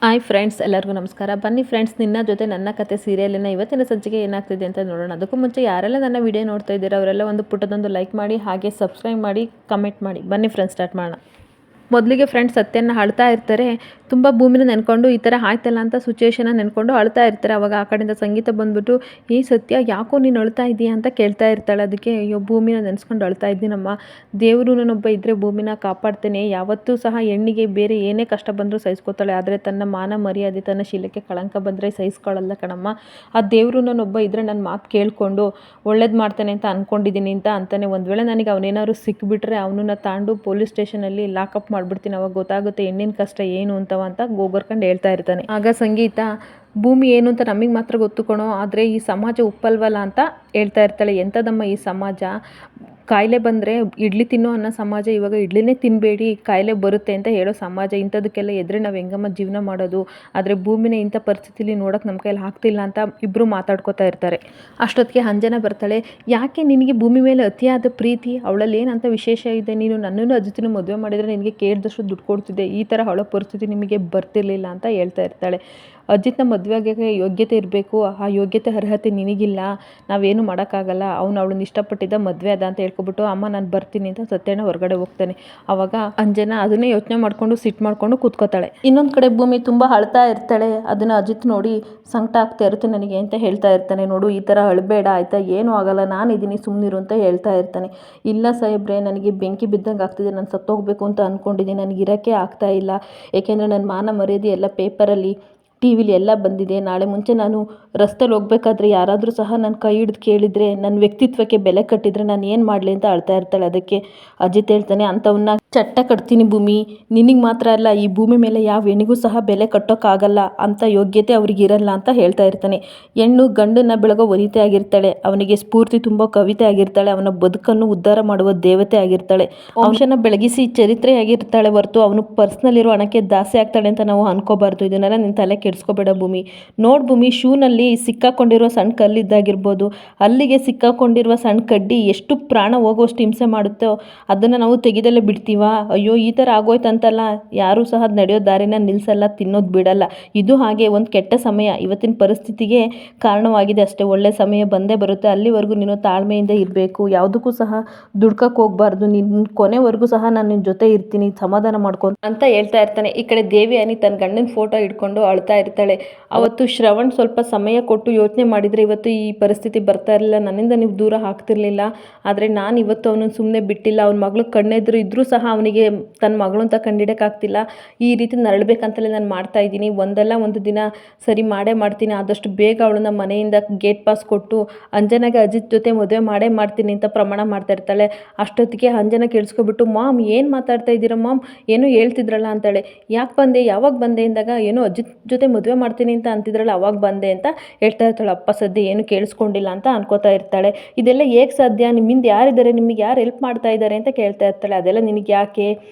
Hi friends, ಎಲ್ಲರಿಗೂ ನಮಸ್ಕಾರ. ಬನ್ನಿ ಫ್ರೆಂಡ್ಸ್, ನಿನ್ನ ಜೊತೆ ನನ್ನ ಕತೆ ಸೀರಿಯಲಿನ ಇವತ್ತಿನ ಸಂಚಿಕೆ ಏನಾಗ್ತಿದೆ ಅಂತ ನೋಡೋಣ. ಅದಕ್ಕೂ ಮುಂಚೆ ಯಾರೆಲ್ಲ ನನ್ನ ವಿಡಿಯೋ ನೋಡ್ತಾ ಇದ್ದೀರಾ ಅವರೆಲ್ಲ ಒಂದು ಪುಟ್ಟದೊಂದು ಲೈಕ್ ಮಾಡಿ, ಹಾಗೆ ಸಬ್ಸ್ಕ್ರೈಬ್ ಮಾಡಿ, ಕಮೆಂಟ್ ಮಾಡಿ. ಬನ್ನಿ ಫ್ರೆಂಡ್ಸ್, ಸ್ಟಾರ್ಟ್ ಮಾಡೋಣ. ಮೊದಲಿಗೆ ಫ್ರೆಂಡ್ಸ್ ಸತ್ಯನ ಅಳ್ತಾ ಇರ್ತಾರೆ. ತುಂಬ ಭೂಮಿನ ನೆನ್ಕೊಂಡು ಈ ಥರ ಆಯ್ತಲ್ಲ ಅಂತ ಸಿಚುವೇಶನ್ನ ನೆನ್ಕೊಂಡು ಅಳ್ತಾ ಇರ್ತಾರೆ. ಅವಾಗ ಆ ಕಡೆಯಿಂದ ಸಂಗೀತ ಬಂದ್ಬಿಟ್ಟು, ಈ ಸತ್ಯ ಯಾಕೋ ನೀನು ಅಳ್ತಾ ಇದೀಯಾ ಅಂತ ಕೇಳ್ತಾ ಇರ್ತಾಳೆ. ಅದಕ್ಕೆ ಅಯ್ಯೋ ಭೂಮಿನ ನೆನೆಸ್ಕೊಂಡು ಅಳ್ತಾ ಇದ್ದೀನಮ್ಮ, ದೇವರು ನಾನೊಬ್ಬ ಇದ್ದರೆ ಭೂಮಿನ ಕಾಪಾಡ್ತೇನೆ. ಯಾವತ್ತೂ ಸಹ ಹೆಣ್ಣಿಗೆ ಬೇರೆ ಏನೇ ಕಷ್ಟ ಬಂದರೂ ಸಹಿಸ್ಕೋತಾಳೆ, ಆದರೆ ತನ್ನ ಮಾನ ಮರ್ಯಾದೆ ತನ್ನ ಶೀಲಕ್ಕೆ ಕಳಂಕ ಬಂದರೆ ಸಹಿಸ್ಕೊಳ್ಳಲ್ಲ ಕಣಮ್ಮ. ಆ ದೇವರು ನಾನೊಬ್ಬ ಇದ್ದರೆ ನನ್ನ ಮಾತು ಕೇಳಿಕೊಂಡು ಒಳ್ಳೇದು ಮಾಡ್ತಾನೆ ಅಂತ ಅಂದ್ಕೊಂಡಿದ್ದೀನಿ ಅಂತಾನೆ. ಒಂದು ವೇಳೆ ನನಗೆ ಅವನೇನಾದ್ರು ಸಿಕ್ಬಿಟ್ರೆ ಅವನನ್ನ ತಾಂಡು ಪೊಲೀಸ್ ಸ್ಟೇಷನಲ್ಲಿ ಲಾಕಪ್ ಮಾಡಿಬಿಡ್ತೀನಿ, ಅವಾಗ ಗೊತ್ತಾಗುತ್ತೆ ಹೆಣ್ಣಿನ ಕಷ್ಟ ಏನು ಅಂತ ಗೋಗರ್ಕೊಂಡು ಹೇಳ್ತಾ ಇರ್ತಾನೆ. ಆಗ ಸಂಗೀತ, ಭೂಮಿ ಏನು ಅಂತ ನಮಗೆ ಮಾತ್ರ ಗೊತ್ತು ಕಣೋ, ಆದರೆ ಈ ಸಮಾಜ ಒಪ್ಪಲ್ವಲ್ಲ ಅಂತ ಹೇಳ್ತಾ ಇರ್ತಾಳೆ. ಎಂಥದಮ್ಮ ಈ ಸಮಾಜ, ಕಾಯಿಲೆ ಬಂದರೆ ಇಡ್ಲಿ ತಿನ್ನೋ ಅನ್ನೋ ಸಮಾಜ, ಇವಾಗ ಇಡ್ಲಿನೇ ತಿನ್ನಬೇಡಿ ಕಾಯಿಲೆ ಬರುತ್ತೆ ಅಂತ ಹೇಳೋ ಸಮಾಜ. ಇಂಥದಕ್ಕೆಲ್ಲ ಎದುರೆ ನಾವು ಹೆಂಗಮ್ಮ ಜೀವನ ಮಾಡೋದು, ಆದರೆ ಭೂಮಿನ ಇಂಥ ಪರಿಸ್ಥಿತಿಲಿ ನೋಡೋಕೆ ನಮ್ಮ ಕೈಯಲ್ಲಿ ಆಗ್ತಿಲ್ಲ ಅಂತ ಇಬ್ಬರು ಮಾತಾಡ್ಕೋತಾ ಇರ್ತಾರೆ. ಅಷ್ಟೊತ್ತಿಗೆ ಅಂಜನ ಬರ್ತಾಳೆ. ಯಾಕೆ ನಿನಗೆ ಭೂಮಿ ಮೇಲೆ ಅತಿಯಾದ ಪ್ರೀತಿ, ಅವಳಲ್ಲಿ ಏನಂತ ವಿಶೇಷ ಇದೆ, ನೀನು ನನ್ನನ್ನು ಅಜಿತಿನ ಮದುವೆ ಮಾಡಿದರೆ ನಿನಗೆ ಕೇಳಿದಷ್ಟು ದುಡ್ಡು ಕೊಡ್ತಿದ್ದೆ, ಈ ಥರ ಅವಳ ಪರಿಸ್ಥಿತಿ ನಿಮಗೆ ಬರ್ತಿರ್ಲಿಲ್ಲ ಅಂತ ಹೇಳ್ತಾ ಇರ್ತಾಳೆ. ಅಜಿತ್ನ ಮದುವೆ ಆಗೋಕ್ಕೆ ಯೋಗ್ಯತೆ ಇರಬೇಕು, ಆ ಯೋಗ್ಯತೆ ಅರ್ಹತೆ ನಿನಗಿಲ್ಲ, ನಾವೇನು ಮಾಡೋಕ್ಕಾಗಲ್ಲ, ಅವನು ಅವಳನ್ನ ಇಷ್ಟಪಟ್ಟಿದ್ದ ಮದುವೆ ಅದ ಅಂತ ಹೇಳ್ಕೊಬಿಟ್ಟು, ಅಮ್ಮ ನಾನು ಬರ್ತೀನಿ ಅಂತ ಸತ್ಯಣ್ಣ ಹೊರಗಡೆ ಹೋಗ್ತಾನೆ. ಆವಾಗ ಅಂಜನ ಅದನ್ನೇ ಯೋಚನೆ ಮಾಡಿಕೊಂಡು ಸಿಟ್ಟು ಮಾಡಿಕೊಂಡು ಕೂತ್ಕೋತಾಳೆ. ಇನ್ನೊಂದು ಕಡೆ ಭೂಮಿ ತುಂಬ ಅಳ್ತಾ ಇರ್ತಾಳೆ. ಅದನ್ನು ಅಜಿತ್ ನೋಡಿ ಸಂಕಟ ಆಗ್ತಾ ಇರುತ್ತೆ ನನಗೆ ಅಂತ ಹೇಳ್ತಾ ಇರ್ತಾನೆ. ನೋಡು ಈ ಥರ ಅಳಬೇಡ ಆಯಿತಾ, ಏನೂ ಆಗಲ್ಲ, ನಾನು ಇದ್ದೀನಿ ಸುಮ್ಮನಿರು ಅಂತ ಹೇಳ್ತಾ ಇರ್ತಾನೆ. ಇಲ್ಲ ಸಾಹೇಬ್ರೆ, ನನಗೆ ಬೆಂಕಿ ಬಿದ್ದಂಗೆ ಆಗ್ತಿದೆ, ನಾನು ಸತ್ತೋಗ್ಬೇಕು ಅಂತ ಅಂದ್ಕೊಂಡಿದ್ದೀನಿ, ನನಗೆ ಇರೋಕ್ಕೆ ಆಗ್ತಾ ಇಲ್ಲ, ಏಕೆಂದರೆ ನನ್ನ ಮಾನ ಮರ್ಯಾದೆ ಎಲ್ಲ ಪೇಪರಲ್ಲಿ ಟಿ ವಿಲಿ ಎಲ್ಲ ಬಂದಿದೆ. ನಾಳೆ ಮುಂಚೆ ನಾನು ರಸ್ತೆಲಿ ಹೋಗ್ಬೇಕಾದ್ರೆ ಯಾರಾದರೂ ಸಹ ನನ್ನ ಕೈ ಹಿಡ್ದು ಕೇಳಿದರೆ, ನನ್ನ ವ್ಯಕ್ತಿತ್ವಕ್ಕೆ ಬೆಲೆ ಕಟ್ಟಿದರೆ ನಾನು ಏನು ಮಾಡಲಿ ಅಂತ ಅಳ್ತಾ ಇರ್ತಾಳೆ. ಅದಕ್ಕೆ ಅಜಿತ್ ಹೇಳ್ತಾನೆ, ಅಂಥವನ್ನ ಚಟ್ಟ ಕಟ್ತೀನಿ ಭೂಮಿ, ನಿನಗೆ ಮಾತ್ರ ಅಲ್ಲ, ಈ ಭೂಮಿ ಮೇಲೆ ಯಾವ ಹೆಣ್ಣಿಗೂ ಸಹ ಬೆಲೆ ಕಟ್ಟೋಕ್ಕಾಗಲ್ಲ, ಅಂಥ ಯೋಗ್ಯತೆ ಅವ್ರಿಗಿರಲ್ಲ ಅಂತ ಹೇಳ್ತಾ ಇರ್ತಾನೆ. ಹೆಣ್ಣು ಗಂಡನ್ನು ಬೆಳಗೋ ವನಿತೆ ಆಗಿರ್ತಾಳೆ, ಅವನಿಗೆ ಸ್ಫೂರ್ತಿ ತುಂಬೋ ಕವಿತೆ ಆಗಿರ್ತಾಳೆ, ಅವನ ಬದುಕನ್ನು ಉದ್ಧಾರ ಮಾಡುವ ದೇವತೆ ಆಗಿರ್ತಾಳೆ, ಅಂಶನ ಬೆಳಗಿಸಿ ಚರಿತ್ರೆ ಆಗಿರ್ತಾಳೆ ಹೊರತು ಅವನು ಪರ್ಸ್ನಲ್ ಇರೋ ಹಣಕ್ಕೆ ದಾಸೆ ಆಗ್ತಾಳೆ ಅಂತ ನಾವು ಅನ್ಕೋಬಾರ್ದು. ಇದನ್ನೆಲ್ಲ ನಿನ್ನ ತಲೆ ಕೆಡಿಸ್ಕೋಬೇಡ ಭೂಮಿ. ನೋಡು ಭೂಮಿ, ಶೂನಲ್ಲಿ ಸಿಕ್ಕಾಕೊಂಡಿರುವ ಸಣ್ಣ ಕಲ್ಲಿದ್ದಾಗಿರ್ಬೋದು, ಅಲ್ಲಿಗೆ ಸಿಕ್ಕಾಕೊಂಡಿರುವ ಸಣ್ಣ ಕಡ್ಡಿ ಎಷ್ಟು ಪ್ರಾಣ ಹೋಗುವಷ್ಟು ಹಿಂಸೆ ಮಾಡುತ್ತೋ ಅದನ್ನು ನಾವು ತೆಗೆದಲ್ಲೇ ಬಿಡ್ತೀವ. ಅಯ್ಯೋ ಈ ಥರ ಆಗೋಯ್ತಂತಲ್ಲ, ಯಾರೂ ಸಹ ನಡೆಯೋ ದಾರಿನ ನಿಲ್ಲಿಸಲ್ಲ, ತಿನ್ನೋದು ಬಿಡಲ್ಲ. ಇದು ಹಾಗೆ ಒಂದು ಕೆಟ್ಟ ಸಮಯ ಇವತ್ತಿನ ಪರಿಸ್ಥಿತಿಗೆ ಕಾರಣವಾಗಿದೆ ಅಷ್ಟೇ. ಒಳ್ಳೆ ಸಮಯ ಬಂದೇ ಬರುತ್ತೆ, ಅಲ್ಲಿವರೆಗೂ ನೀನು ತಾಳ್ಮೆಯಿಂದ ಇರಬೇಕು, ಯಾವುದಕ್ಕೂ ಸಹ ದುಡ್ಕಕ್ಕೆ ಹೋಗ್ಬಾರ್ದು, ನಿನ್ನ ಕೊನೆವರೆಗೂ ಸಹ ನಾನು ನಿನ್ನ ಜೊತೆ ಇರ್ತೀನಿ, ಸಮಾಧಾನ ಮಾಡ್ಕೊಂಡು ಅಂತ ಹೇಳ್ತಾ ಇರ್ತಾನೆ. ಈ ಕಡೆ ದೇವಿಯಾನಿ ತನ್ನ ಗಂಡನ ಫೋಟೋ ಇಟ್ಕೊಂಡು ಅಳ್ತಾ ಇರ್ತಾಳೆ. ಅವತ್ತು ಶ್ರವಣ್ ಸ್ವಲ್ಪ ಸಮಯ ಕೊಟ್ಟು ಯೋಚನೆ ಮಾಡಿದರೆ ಇವತ್ತು ಈ ಪರಿಸ್ಥಿತಿ ಬರ್ತಾ ಇರಲಿಲ್ಲ, ನನ್ನಿಂದ ನೀವು ದೂರ ಆಗ್ತಿರ್ಲಿಲ್ಲ. ಆದರೆ ನಾನು ಇವತ್ತು ಅವನನ್ನು ಸುಮ್ಮನೆ ಬಿಟ್ಟಿಲ್ಲ. ಅವನ ಮಗಳು ಕಣ್ಣೆದ್ರು ಇದ್ದರೂ ಸಹ ಅವನಿಗೆ ತನ್ನ ಮಗಳು ಅಂತ ಕಂಡಿಡೋಕ್ಕಾಗ್ತಿಲ್ಲ. ಈ ರೀತಿ ನರಳಬೇಕಂತಲೇ ನಾನು ಮಾಡ್ತಾ ಇದ್ದೀನಿ. ಒಂದಲ್ಲ ಒಂದು ದಿನ ಸರಿ ಮಾಡೇ ಮಾಡ್ತೀನಿ. ಆದಷ್ಟು ಬೇಗ ಅವಳನ್ನ ಮನೆಯಿಂದ ಗೇಟ್ ಪಾಸ್ ಕೊಟ್ಟು ಅಂಜನಾಗೆ ಅಜಿತ್ ಜೊತೆ ಮದುವೆ ಮಾಡೇ ಮಾಡ್ತೀನಿ ಅಂತ ಪ್ರಮಾಣ ಮಾಡ್ತಾ ಇರ್ತಾಳೆ. ಅಷ್ಟೊತ್ತಿಗೆ ಅಂಜನ ಕೇಳಿಸ್ಕೊಬಿಟ್ಟು, ಮಾಮ್ ಏನು ಮಾತಾಡ್ತಾ ಇದ್ದೀರಾ ಮಾಮ್, ಏನೋ ಹೇಳ್ತಿದ್ರಲ್ಲ ಅಂತಾಳೆ. ಯಾಕೆ ಬಂದೆ, ಯಾವಾಗ ಬಂದೆ ಅಂದಾಗ, ಏನೋ ಅಜಿತ್ ಜೊತೆ ಮದುವೆ ಮಾಡ್ತೀನಿ ಅಂತ ಅಂತಿದ್ರಲ್ಲ ಅವಾಗ ಬಂದೆ ಅಂತ ಹೇಳ್ತಾ ಇರ್ತಾಳೆ. ಅಪ್ಪ ಸದ್ಯ ಏನು ಕೇಳಿಸ್ಕೊಂಡಿಲ್ಲ ಅಂತ ಅನ್ಕೋತಾ ಇರ್ತಾಳೆ. ಇದೆಲ್ಲ ಹೇಗೆ ಸಾಧ್ಯ, ನಿಮ್ಮಿಂದ ಯಾರಿದ್ದಾರೆ, ನಿಮಗೆ ಯಾರು ಹೆಲ್ಪ್ ಮಾಡ್ತಾ ಇದ್ದಾರೆ ಅಂತ ಕೇಳ್ತಾ ಇರ್ತಾಳೆ. ಅದೆಲ್ಲ ನಿನಗೆ ಯಾಕೆ,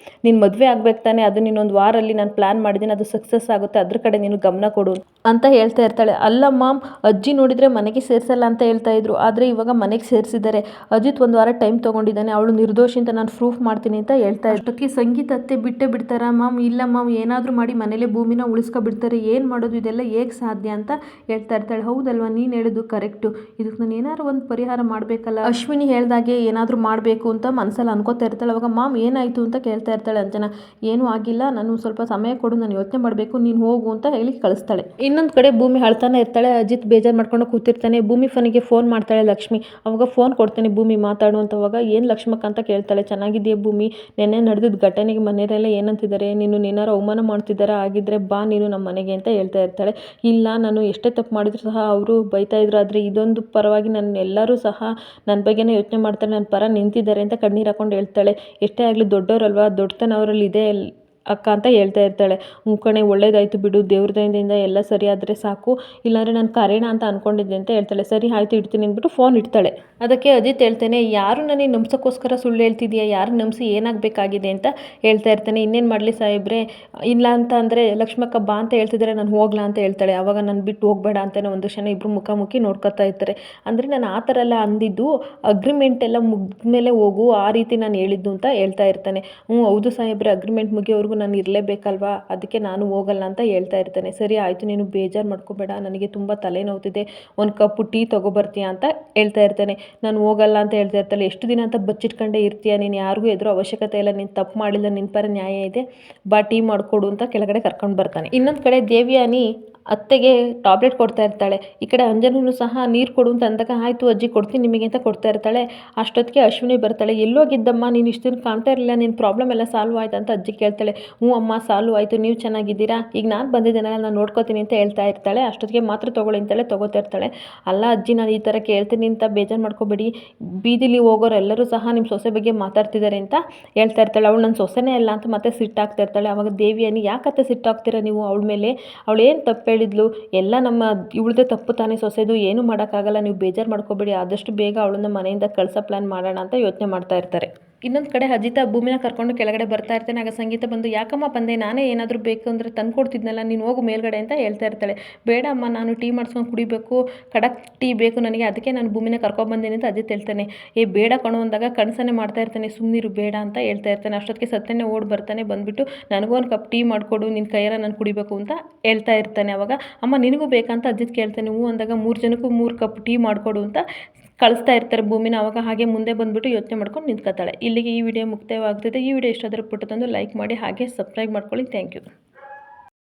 ನೀನು ಮದುವೆ ಆಗ್ಬೇಕು ತಾನೆ, ಅದು ನೀನೊಂದು ವಾರಲ್ಲಿ ನಾನು ಪ್ಲ್ಯಾನ್ ಮಾಡಿದ್ದೀನಿ, ಅದು ಸಕ್ಸಸ್ ಆಗುತ್ತೆ, ಅದ್ರ ಕಡೆ ನೀನು ಗಮನ ಕೊಡು ಅಂತ ಹೇಳ್ತಾ ಇರ್ತಾಳೆ. ಅಲ್ಲ ಮಾಮ್, ಅಜ್ಜಿ ನೋಡಿದರೆ ಮನೆಗೆ ಸೇರಿಸಲ್ಲ ಅಂತ ಹೇಳ್ತಾ ಇದ್ರು, ಆದರೆ ಇವಾಗ ಮನೆಗೆ ಸೇರಿಸಿದ್ದಾರೆ. ಅಜಿತ್ ಒಂದು ವಾರ ಟೈಮ್ ತೊಗೊಂಡಿದ್ದಾನೆ, ಅವಳು ನಿರ್ದೋಷಿ ಅಂತ ನಾನು ಪ್ರೂಫ್ ಮಾಡ್ತೀನಿ ಅಂತ ಹೇಳ್ತಾ ಇದ್ರು. ಅಷ್ಟೊತ್ತಿಗೆ ಸಂಗೀತ ಅತ್ತೆ ಬಿಟ್ಟೇ ಬಿಡ್ತಾರಾ ಮಾಮ್, ಇಲ್ಲ ಮಾಮ್, ಏನಾದರೂ ಮಾಡಿ ಮನೇಲೆ ಭೂಮಿನ ಉಳಿಸ್ಕೊಬಿಡ್ತಾರೆ, ಏನು ಮಾಡೋದು, ಇದೆಲ್ಲ ಹೇಗೆ ಸಾಧ್ಯ ಅಂತ ಹೇಳ್ತಾ ಇರ್ತಾಳೆ. ಹೌದಲ್ವಾ, ನೀನು ಹೇಳೋದು ಕರೆಕ್ಟು, ಇದಕ್ಕೆ ನಾನು ಏನಾದ್ರು ಒಂದು ಪರಿಹಾರ ಮಾಡಬೇಕಲ್ಲ, ಅಶ್ವಿನಿ ಹೇಳ್ದಾಗೆ ಏನಾದರೂ ಮಾಡಬೇಕು ಅಂತ ಮನಸ್ಸಲ್ಲಿ ಅನ್ಕೋತಾ ಇರ್ತಾಳೆ. ಅವಾಗ ಮಾಮ್ ಏನಾಯಿತು ಅಂತ ಕೇಳ್ತಾ ಇರ್ತಾಳೆ ಅಂಜನ. ಏನೂ ಆಗಿಲ್ಲ, ನಾನು ಸ್ವಲ್ಪ ಸಮಯ ಕೊಡು, ನಾನು ಯೋಚನೆ ಮಾಡಬೇಕು, ನೀನು ಹೋಗು ಅಂತ ಹೇಳಿ ಕಳಿಸ್ತಾಳೆ. ಇನ್ನೊಂದು ಕಡೆ ಭೂಮಿ ಅಳ್ತಾನೆ ಇರ್ತಾಳೆ. ಅಜಿತ್ ಬೇಜಾರು ಮಾಡ್ಕೊಂಡು ಕೂತಿರ್ತಾನೆ. ಭೂಮಿ ಫೋನಿಗೆ ಫೋನ್ ಮಾಡ್ತಾಳೆ ಲಕ್ಷ್ಮಿ. ಅವಾಗ ಫೋನ್ ಕೊಡ್ತಾನೆ, ಭೂಮಿ ಮಾತಾಡು ಅಂತವಾಗ. ಏನು ಲಕ್ಷ್ಮಕ್ಕ ಅಂತ ಕೇಳ್ತಾಳೆ. ಚೆನ್ನಾಗಿದೆಯಾ ಭೂಮಿ, ನೆನ್ನೆ ನಡೆದಿದ್ದ ಘಟನೆಗೆ ಮನೆಯವರೆಲ್ಲ ಏನಂತಿದ್ದಾರೆ, ನೀನು ಏನಾರು ಅವಮಾನ ಮಾಡ್ತಿದ್ದಾರೆ, ಆಗಿದ್ರೆ ಬಾ ನೀನು ನಮ್ಮ ಮನೆಗೆ ಅಂತ ಹೇಳ್ತಾ ಇರ್ತಾಳೆ. ಇಲ್ಲ, ನಾನು ಎಷ್ಟೇ ತಪ್ಪು ಮಾಡಿದ್ರು ಸಹ ಅವರು ಬೈತಾ ಇದ್ರು, ಆದರೆ ಇದೊಂದು ಪರವಾಗಿ ನನ್ನ ಎಲ್ಲರೂ ಸಹ ನನ್ನ ಬಗ್ಗೆನೇ ಯೋಚನೆ ಮಾಡ್ತಾರೆ, ನನ್ನ ಪರ ನಿಂತಿದ್ದಾರೆ ಅಂತ ಕಣ್ಣೀರು ಹಾಕೊಂಡು ಹೇಳ್ತಾಳೆ. ಎಷ್ಟೇ ಆಗಲಿ ದೊಡ್ಡವರಲ್ವಾ, ದೊಡ್ಡತನ ಅವರಲ್ಲಿ ಇದೆ ಅಕ್ಕ ಅಂತ ಹೇಳ್ತಾ ಇರ್ತಾಳೆ. ಕಣೆ ಒಳ್ಳೇದಾಯಿತು ಬಿಡು, ದೇವ್ರ ದಯದಿಂದ ಎಲ್ಲ ಸರಿ ಆದರೆ ಸಾಕು, ಇಲ್ಲಾಂದರೆ ನಾನು ಕರೆಯೋಣ ಅಂತ ಅಂದ್ಕೊಂಡಿದ್ದೆ ಅಂತ ಹೇಳ್ತಾಳೆ. ಸರಿ ಆಯಿತು ಇಡ್ತೀನಿ ಅಂದ್ಬಿಟ್ಟು ಫೋನ್ ಇಡ್ತಾಳೆ. ಅದಕ್ಕೆ ಅಜಿತ್ ಹೇಳ್ತಾನೆ, ಯಾರು ನನಗೆ ನಂಬ್ಸೋಕ್ಕೋಸ್ಕರ ಸುಳ್ಳು ಹೇಳ್ತಿದ್ಯಾ, ಯಾರು ನಂಬಿಸಿ ಏನಾಗಬೇಕಾಗಿದೆ ಅಂತ ಹೇಳ್ತಾ ಇರ್ತಾನೆ. ಇನ್ನೇನು ಮಾಡಲಿ ಸಾಹೇಬ್ರೆ, ಇಲ್ಲ ಅಂತ ಅಂದರೆ ಲಕ್ಷ್ಮಕ್ಕ ಬಾ ಅಂತ ಹೇಳ್ತಿದ್ದಾರೆ, ನಾನು ಹೋಗ್ಲಾ ಅಂತ ಹೇಳ್ತಾಳೆ. ಆವಾಗ ನಾನು ಬಿಟ್ಟು ಹೋಗಬೇಡ ಅಂತಾನೆ ಒಂದು ಕ್ಷಣ ಇಬ್ಬರು ಮುಖಾಮುಖಿ ನೋಡ್ಕೊತಾ ಇರ್ತಾರೆ. ಅಂದರೆ ನಾನು ಆ ಥರ ಎಲ್ಲ ಅಂದಿದ್ದು, ಅಗ್ರಿಮೆಂಟ್ ಎಲ್ಲ ಮುಗಿದ್ಮೇಲೆ ಹೋಗು, ಆ ರೀತಿ ನಾನು ಹೇಳಿದ್ದು ಅಂತ ಹೇಳ್ತಾ ಇರ್ತಾನೆ. ಹೌದು ಸಾಹೇಬ್ರೆ, ಅಗ್ರಿಮೆಂಟ್ ಮುಗಿಯೋವರೆಗೂ ನಾನು ಇರಲೇಬೇಕಲ್ವಾ, ಅದಕ್ಕೆ ನಾನು ಹೋಗಲ್ಲ ಅಂತ ಹೇಳ್ತಾ ಇರ್ತಾನೆ. ಸರಿ ಆಯಿತು, ನೀನು ಬೇಜಾರು ಮಾಡ್ಕೋಬೇಡ, ನನಗೆ ತುಂಬ ತಲೆನೋವ್ತಿದೆ, ಒಂದು ಕಪ್ಪು ಟೀ ತೊಗೊಬರ್ತೀಯ ಅಂತ ಹೇಳ್ತಾ ಇರ್ತಾನೆ. ನಾನು ಹೋಗಲ್ಲ ಅಂತ ಹೇಳ್ತಾ ಇರ್ತಾಳೆ. ಎಷ್ಟು ದಿನ ಅಂತ ಬಚ್ಚಿಟ್ಕೊಂಡೇ ಇರ್ತೀಯ, ನೀನು ಯಾರಿಗೂ ಎದುರು ಅವಶ್ಯಕತೆ ಇಲ್ಲ, ನೀನು ತಪ್ಪು ಮಾಡಿಲ್ಲ, ನಿನ್ನ ಪರ ನ್ಯಾಯ ಇದೆ, ಬಾ ಟೀ ಮಾಡಿಕೊಡು ಅಂತ ಕೆಳಗಡೆ ಕರ್ಕೊಂಡು ಬರ್ತಾನೆ. ಇನ್ನೊಂದು ಕಡೆ ದೇವ್ಯಾನಿ ಅತ್ತೆಗೆ ಟ್ಯಾಬ್ಲೆಟ್ ಕೊಡ್ತಾ ಇರ್ತಾಳೆ. ಈ ಕಡೆ ಅಂಜನೂ ಸಹ ನೀರು ಕೊಡು ಅಂತ ಅಂದಾಗ ಆಯಿತು ಅಜ್ಜಿ ಕೊಡ್ತೀನಿ ನಿಮಗೆ ಅಂತ ಕೊಡ್ತಾ ಇರ್ತಾಳೆ. ಅಷ್ಟೊತ್ತಿಗೆ ಅಶ್ವಿನಿ ಬರ್ತಾಳೆ. ಎಲ್ಲೋಗಿದ್ದಮ್ಮ ನೀನು, ಇಷ್ಟು ದಿನ ಕಾಣ್ತಾ ಇರಲಿಲ್ಲ, ನಿನ್ನ ಪ್ರಾಬ್ಲಮ್ ಎಲ್ಲ ಸಾಲ್ವ್ ಆಯ್ತು ಅಂತ ಅಜ್ಜಿ ಕೇಳ್ತಾಳೆ. ಹ್ಞೂ ಅಮ್ಮ ಸಾಲ್ವ್ ಆಯಿತು, ನೀವು ಚೆನ್ನಾಗಿದ್ದೀರಾ, ಈಗ ನಾನು ಬಂದಿದ್ದೇನಲ್ಲ, ನಾನು ನೋಡ್ಕೋತೀನಿ ಅಂತ ಹೇಳ್ತಾ ಇರ್ತಾಳೆ. ಅಷ್ಟೊತ್ತಿಗೆ ಮಾತ್ರ ತೊಗೊಳ್ಳಿ ಅಂತಾಳೆ, ತೊಗೋತಾ ಇರ್ತಾಳೆ. ಅಲ್ಲ ಅಜ್ಜಿ, ನಾನು ಈ ಥರ ಕೇಳ್ತೀನಿ ಅಂತ ಬೇಜಾರು ಮಾಡ್ಕೋಬೇಡಿ, ಬೀದಿಲಿ ಹೋಗೋರು ಎಲ್ಲರೂ ಸಹ ನಿಮ್ಮ ಸೊಸೆ ಬಗ್ಗೆ ಮಾತಾಡ್ತಿದ್ದಾರೆ ಅಂತ ಹೇಳ್ತಾ ಇರ್ತಾಳೆ. ಅವಳು ನನ್ನ ಸೊಸೆನೇ ಅಲ್ಲ ಅಂತ ಮತ್ತೆ ಸಿಟ್ಟಾಗ್ತಾ ಇರ್ತಾಳೆ. ಆವಾಗ ದೇವಿಯಾನಿ, ಯಾಕತ್ತೆ ಸಿಟ್ಟಾಗ್ತೀರಾ ನೀವು ಅವಳ ಮೇಲೆ, ಅವಳು ಏನು ತಪ್ಪು ಹೇಳಿದ್ಲು, ಎಲ್ಲ ನಮ್ಮ ಇವಳದೇ ತಪ್ಪು ತಾನೇ ಸೊಸೆದು, ಏನೂ ಮಾಡೋಕ್ಕಾಗಲ್ಲ, ನೀವು ಬೇಜಾರು ಮಾಡ್ಕೋಬೇಡಿ, ಆದಷ್ಟು ಬೇಗ ಅವಳನ್ನ ಮನೆಯಿಂದ ಕಳ್ಸೋ ಪ್ಲ್ಯಾನ್ ಮಾಡೋಣ ಅಂತ ಯೋಚನೆ ಮಾಡ್ತಾ ಇರ್ತಾರೆ. ಇನ್ನೊಂದು ಕಡೆ ಅಜಿತ ಭೂಮಿನ ಕರ್ಕೊಂಡು ಕೆಳಗಡೆ ಬರ್ತಾ ಇರ್ತಾನೆ. ಆಗ ಸಂಗೀತ ಬಂದು, ಯಾಕಮ್ಮ ಬಂದೆ, ನಾನೇ ಏನಾದರೂ ಬೇಕು ಅಂದರೆ ತಂದು ಕೊಡ್ತಿದ್ನಲ್ಲ, ನೀನು ಹೋಗು ಮೇಲ್ಗಡೆ ಅಂತ ಹೇಳ್ತಾ ಇರ್ತಾಳೆ. ಬೇಡ ಅಮ್ಮ, ನಾನು ಟೀ ಮಾಡ್ಸ್ಕೊಂಡು ಕುಡಿಬೇಕು, ಖಡಕ್ ಟೀ ಬೇಕು ನನಗೆ, ಅದಕ್ಕೆ ನಾನು ಭೂಮಿನ ಕರ್ಕೊಂಡ್ಬಂದೇನೆ ಅಂತ ಅಜಿತ್ ಹೇಳ್ತಾನೆ. ಬೇಡ ಕಣೋ ಅಂದಾಗ ಕಣಸನೆ ಮಾಡ್ತಾ ಇರ್ತಾನೆ. ಸುಮ್ಮನಿರು ಬೇಡ ಅಂತ ಹೇಳ್ತಾ ಇರ್ತಾನೆ. ಅಷ್ಟೊತ್ತಿಗೆ ಸತ್ಯನೇ ಓಡಿ ಬರ್ತಾನೆ. ಬಂದುಬಿಟ್ಟು ನನಗೂ ಒಂದು ಕಪ್ ಟೀ ಮಾಡಿಕೊಡು, ನಿನ್ನ ಕೈಯಾರ ನಾನು ಕುಡಿಬೇಕು ಅಂತ ಹೇಳ್ತಾ ಇರ್ತಾನೆ. ಅವಾಗ ಅಮ್ಮ ನಿನಗೂ ಬೇಕಂತ ಅಜಿತ್ ಕೇಳ್ತಾನೆ. ಹ್ಞೂ ಅಂದಾಗ 3 ಜನಕ್ಕೂ 3 ಕಪ್ ಟೀ ಮಾಡಿಕೊಡು ಅಂತ ಕಳಿಸ್ತಾ ಇರ್ತಾರೆ ಭೂಮಿನ. ಅವಾಗ ಹಾಗೆ ಮುಂದೆ ಬಂದುಬಿಟ್ಟು ಯೋಚನೆ ಮಾಡ್ಕೊಂಡು ನಿಂತ್ಕೊತಾಳೆ. ಇಲ್ಲಿಗೆ ಈ ವಿಡಿಯೋ ಮುಕ್ತಾಯವಾಗ್ತಿದೆ. ಈ ವಿಡಿಯೋ ಇಷ್ಟ ಆದರೆ ಪುಟ್ಟದೊಂದು ಲೈಕ್ ಮಾಡಿ, ಹಾಗೆ ಸಬ್ಸ್ಕ್ರೈಬ್ ಮಾಡ್ಕೊಳ್ಳಿ. Thank you.